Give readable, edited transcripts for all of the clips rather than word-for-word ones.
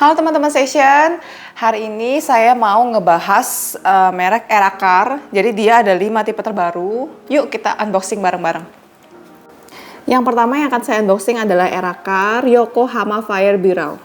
Halo teman-teman session, hari ini saya mau ngebahas merek Eracar. Jadi dia ada 5 tipe terbaru. Yuk kita unboxing bareng-bareng. Yang pertama yang akan saya unboxing adalah Eracar YAKOHAMA Fire Barrel.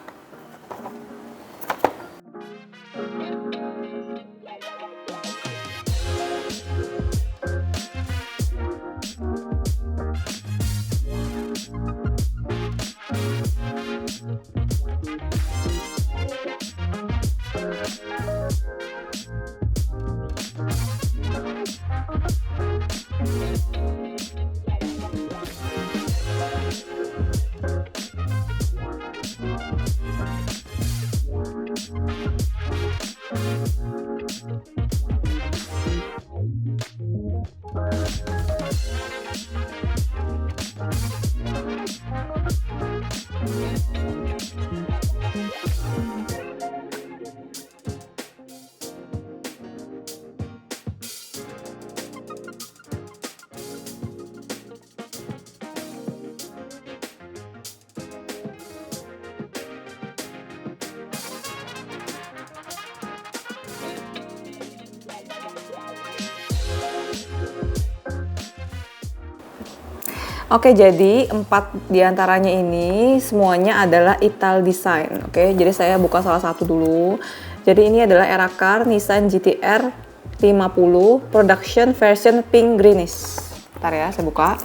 Oke, jadi 4 diantaranya ini semuanya adalah ITALDESIGN. Oke, jadi saya buka salah satu dulu. Jadi ini adalah Eracar Nissan GT-R 50 Production Version Pink Greenish. Bentar ya, saya buka.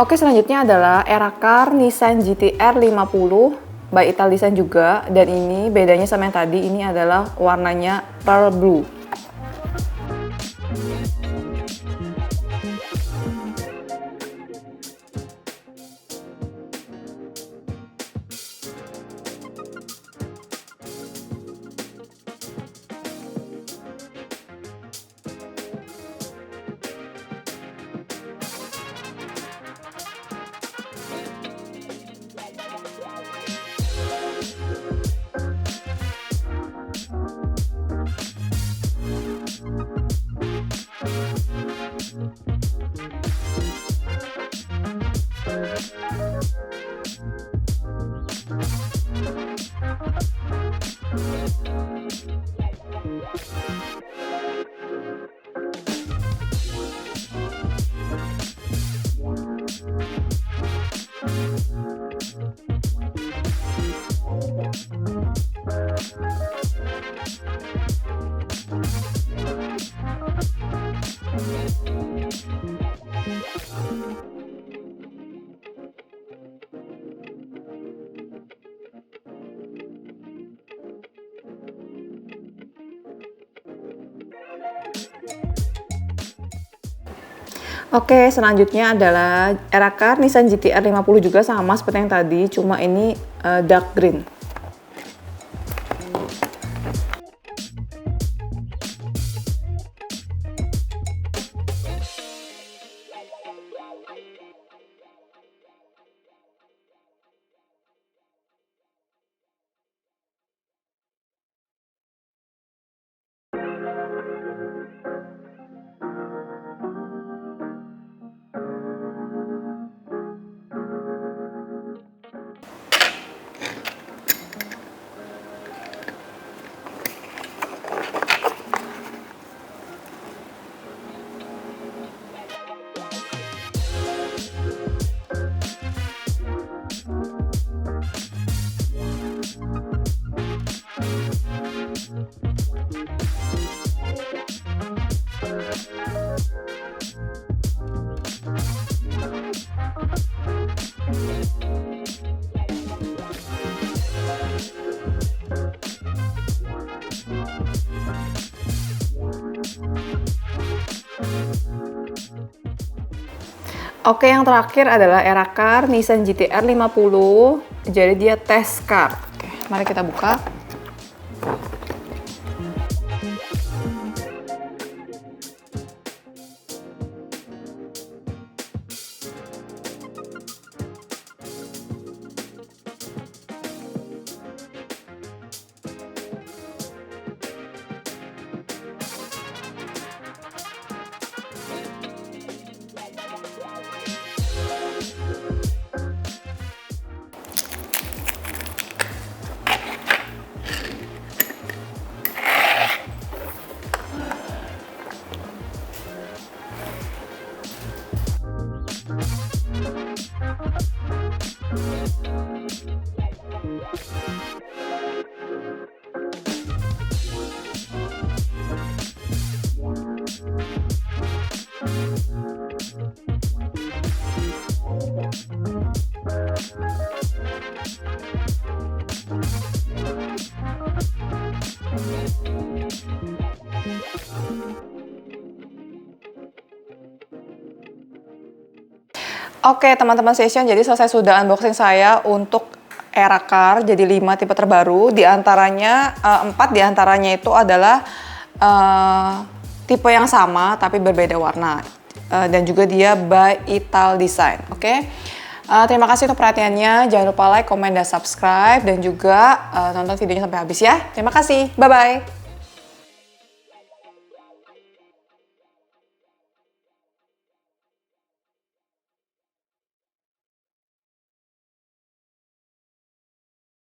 Oke, selanjutnya adalah Eracar Nissan GT-R 50 by ITALDESIGN juga, dan ini bedanya sama yang tadi, ini adalah warnanya pearl blue. Oke, selanjutnya adalah Eracar Nissan GT-R 50 juga sama seperti yang tadi, cuma ini dark green. Oke, yang terakhir adalah Eracar Nissan GT-R 50. Jadi dia test car. Oke, mari kita buka. Oke teman-teman session, jadi selesai sudah unboxing saya untuk Eracar, jadi 5 tipe terbaru, diantaranya 4 diantaranya itu adalah tipe yang sama tapi berbeda warna, dan juga dia by ITALDESIGN. Oke, terima kasih untuk perhatiannya, jangan lupa like, comment, dan subscribe, dan juga tonton videonya sampai habis ya. Terima kasih, bye-bye.